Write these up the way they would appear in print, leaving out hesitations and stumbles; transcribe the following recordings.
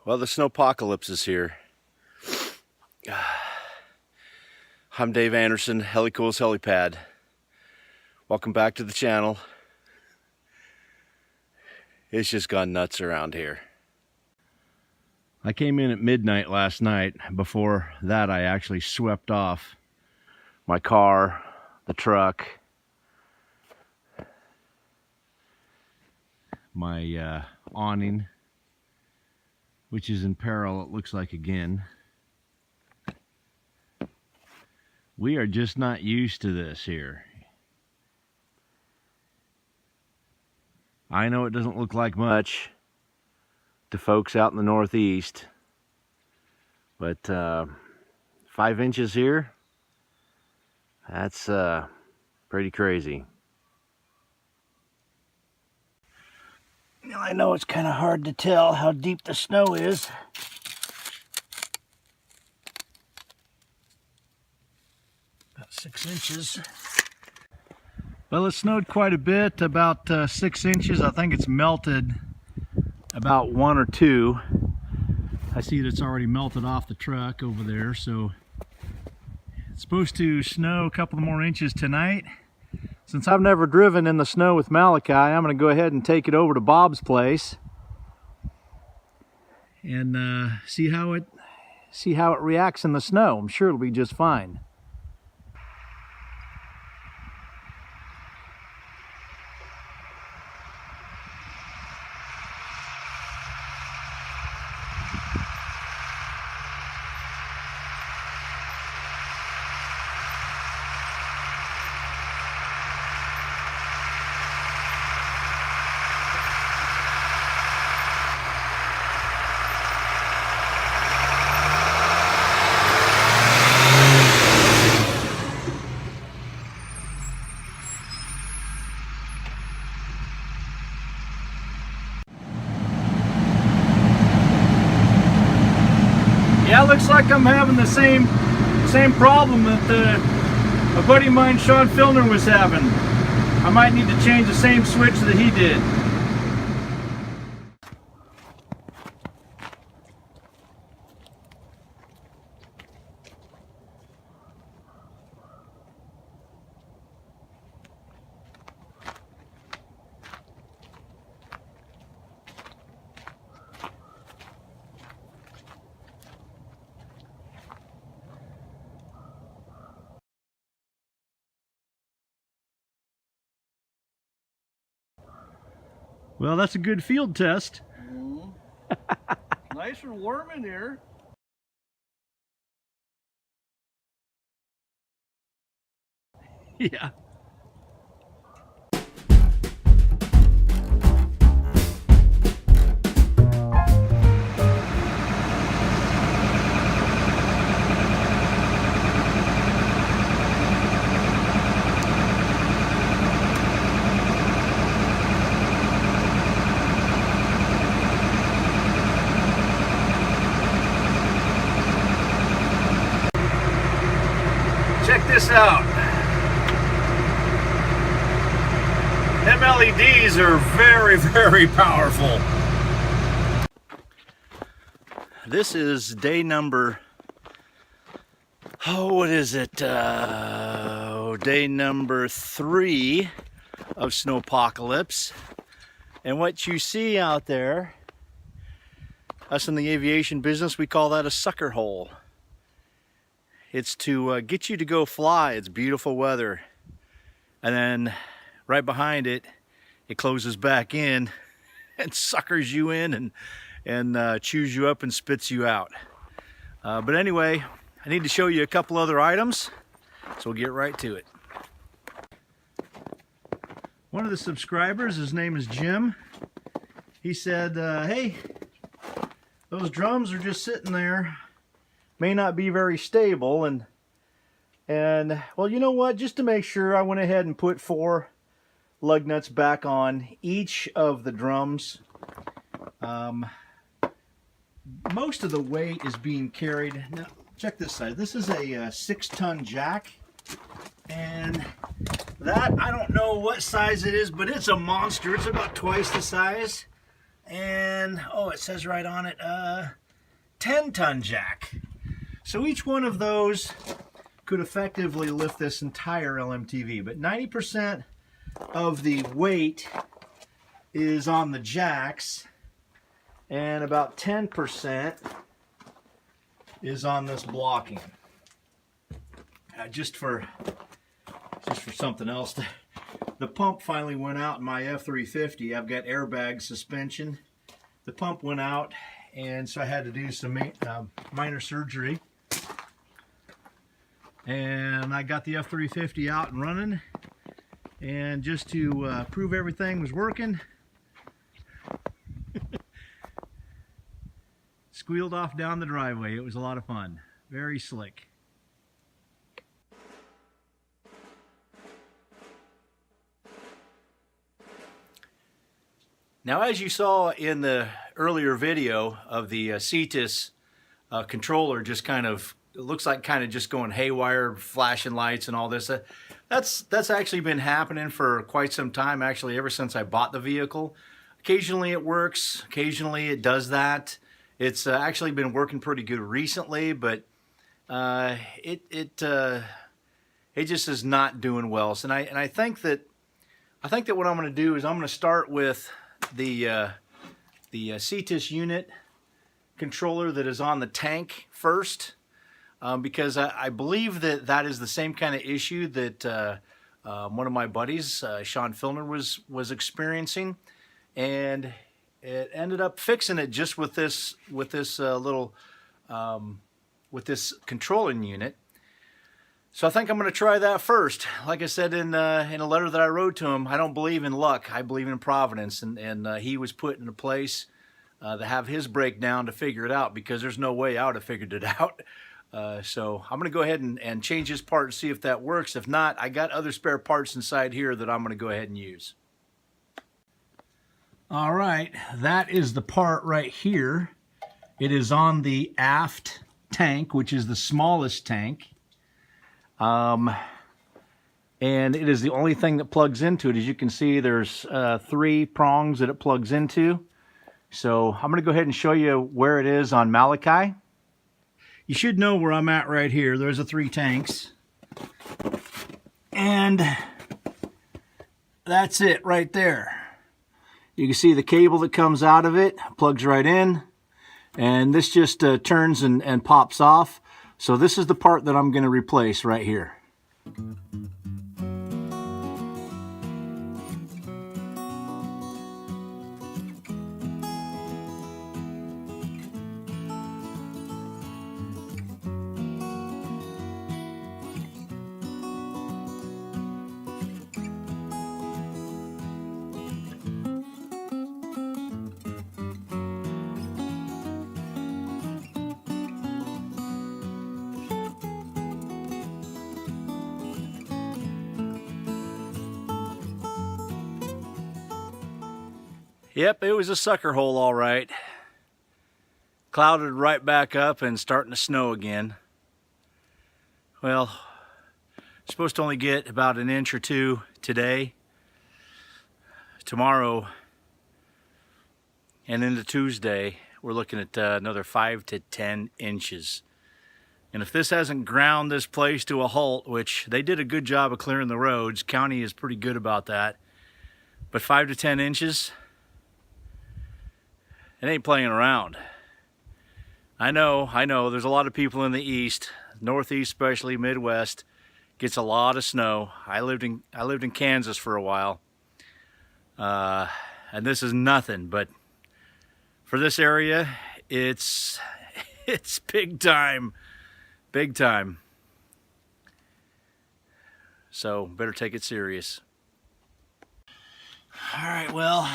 Well, the Snopocalypse is here. I'm Dave Anderson, Helicool's Helipad. Welcome back to the channel. It's just gone nuts around here. I came in at midnight last night. Before that, I actually swept off my car, the truck, my awning, which is in peril, it looks like, again. We are just not used to this here. I know it doesn't look like much to folks out in the Northeast, but 5 inches here, that's pretty crazy. Now, I know it's kind of hard to tell how deep the snow is. About 6 inches. Well, it snowed quite a bit, about 6 inches. I think it's melted about 1 or 2. I see that it's already melted off the truck over there, so it's supposed to snow a couple more inches tonight. Since I've never driven in the snow with Malachi, I'm going to go ahead and take it over to Bob's place and see how it reacts in the snow. I'm sure it'll be just fine. Yeah, it looks like I'm having the same problem that a buddy of mine, Sean Filner, was having. I might need to change the same switch that he did. Well, that's a good field test. Nice and warm in here. Yeah. Check this out. Them LEDs are very, very powerful. This is day number, what is it? Day number 3 of Snopocalypse. And what you see out there, us in the aviation business, we call that a sucker hole. It's to get you to go fly. It's beautiful weather. And then right behind it, it closes back in and suckers you in and chews you up and spits you out. But anyway, I need to show you a couple other items, so we'll get right to it. One of the subscribers, his name is Jim, he said, hey, those drums are just sitting there. May not be very stable, and well, you know what, just to make sure, I went ahead and put 4 lug nuts back on each of the drums. Most of the weight is being carried. Now check this side. This is a 6-ton jack, and that, I don't know what size it is, but it's a monster. It's about twice the size and oh, it says right on it 10-ton jack. So each one of those could effectively lift this entire LMTV, but 90% of the weight is on the jacks and about 10% is on this blocking. Just for something else, the pump finally went out in my F350. I've got airbag suspension. The pump went out, and so I had to do some minor surgery. And I got the F350 out and running, and just to prove everything was working, squealed off down the driveway. It was a lot of fun. Very slick. Now, as you saw in the earlier video of the Ctis controller, just kind of, it looks like kind of just going haywire, flashing lights and all this. That's actually been happening for quite some time, actually ever since I bought the vehicle. Occasionally it works, occasionally it does that. It's actually been working pretty good recently, but it just is not doing well. So, and I think that what I'm going to do is I'm going to start with the Ctis unit controller that is on the tank first, because I believe that is the same kind of issue that one of my buddies, Sean Filner, was experiencing, and it ended up fixing it just with this controlling unit. So I think I'm going to try that first. Like I said in a letter that I wrote to him, I don't believe in luck. I believe in providence, and he was put in a place to have his breakdown to figure it out, because there's no way I would have figured it out. So I'm going to go ahead and change his part and see if that works. If not, I got other spare parts inside here that I'm going to go ahead and use. All right, that is the part right here. It is on the aft tank, which is the smallest tank. And it is the only thing that plugs into it. As you can see, there's 3 prongs that it plugs into. So I'm going to go ahead and show you where it is on Malachi. You should know where I'm at right here. There's the 3 tanks. And that's it right there. You can see the cable that comes out of it, plugs right in. And this just turns and pops off. So this is the part that I'm going to replace right here. Yep, it was a sucker hole, all right. Clouded right back up and starting to snow again. Well, supposed to only get about an inch or 2 today. Tomorrow and into Tuesday, we're looking at another 5 to 10 inches. And if this hasn't ground this place to a halt, which they did a good job of clearing the roads, county is pretty good about that, but 5 to 10 inches, it ain't playing around. I know, there's a lot of people in the east, northeast especially, Midwest, gets a lot of snow. I lived in Kansas for a while. And this is nothing, but for this area, it's big time. Big time. So better take it serious. All right, well,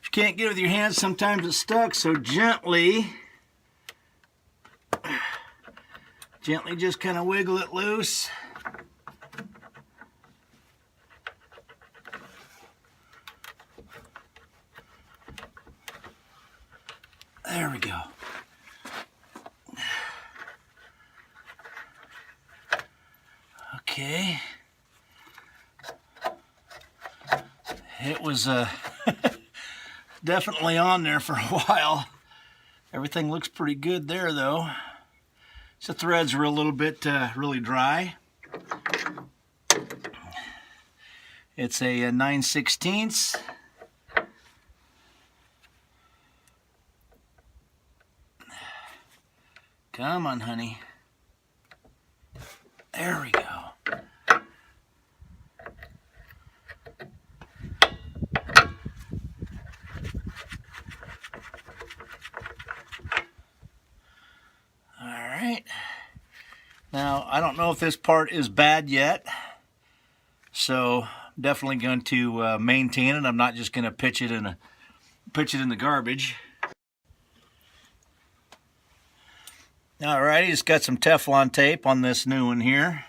if you can't get it with your hands, sometimes it's stuck, so gently just kind of wiggle it loose. There we go. Okay. It was definitely on there for a while. Everything looks pretty good there though. So the threads are a little bit really dry. It's a 9/16. Come on, honey. There we go. All right. Now, I don't know if this part is bad yet, so I'm definitely going to maintain it. I'm not just going to pitch it in the garbage. Alrighty, it's got some Teflon tape on this new one here.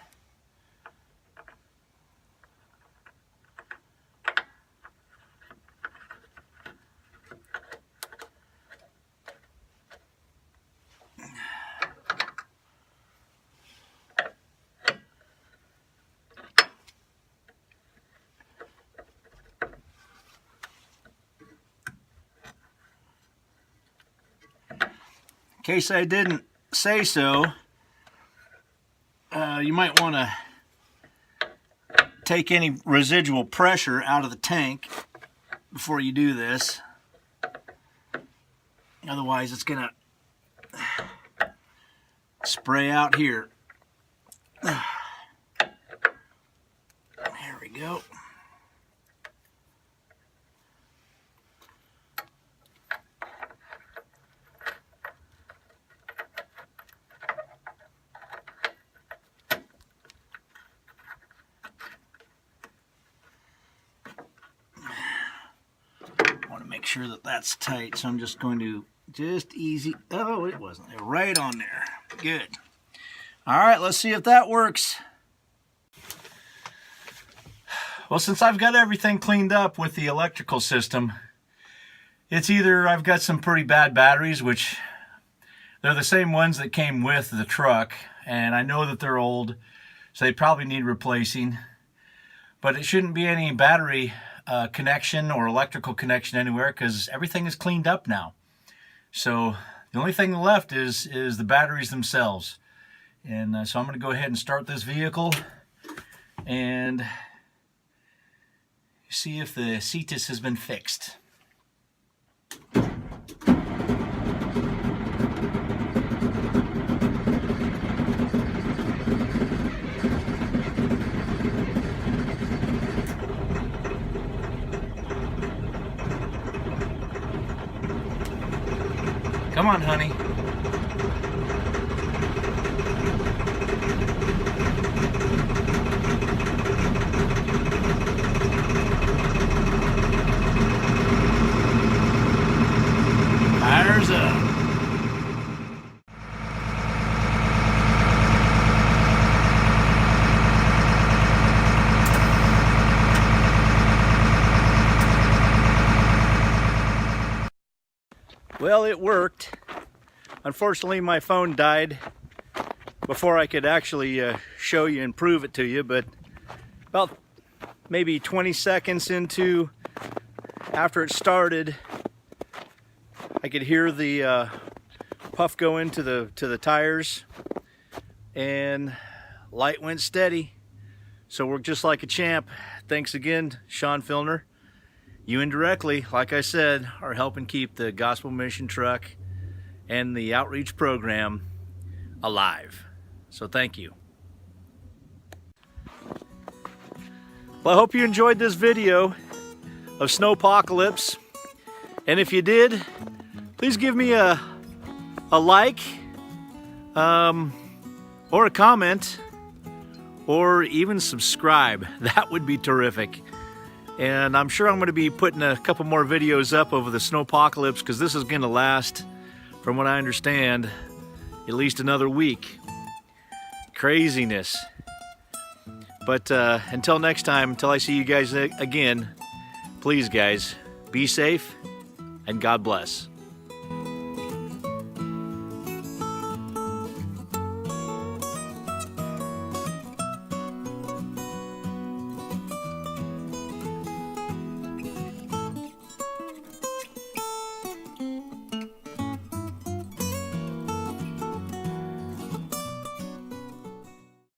In case I didn't say so, you might want to take any residual pressure out of the tank before you do this. Otherwise it's gonna spray out here. There we go. Make sure that that's tight, so I'm just going to easy. Oh, it wasn't. Right on there. Good. All right, let's see if that works. Well, since I've got everything cleaned up with the electrical system, it's either I've got some pretty bad batteries, which they're the same ones that came with the truck, and I know that they're old, so they probably need replacing. But it shouldn't be any battery connection or electrical connection anywhere, because everything is cleaned up now. So the only thing left is the batteries themselves. And so I'm going to go ahead and start this vehicle and see if the Ctis has been fixed. Come on, honey. Fires up. Well, it worked. Unfortunately, my phone died before I could actually show you and prove it to you, but about maybe 20 seconds after it started, I could hear the puff go into the tires, and light went steady. So worked just like a champ. Thanks again, Sean Filner. You indirectly, like I said, are helping keep the Gospel Mission Truck and the outreach program alive. So thank you. Well, I hope you enjoyed this video of Snopocalypse. And if you did, please give me a like, or a comment, or even subscribe. That would be terrific. And I'm sure I'm going to be putting a couple more videos up over the Snopocalypse, because this is going to last, from what I understand, at least another week. Craziness. But until next time, until I see you guys again, please guys, be safe and God bless.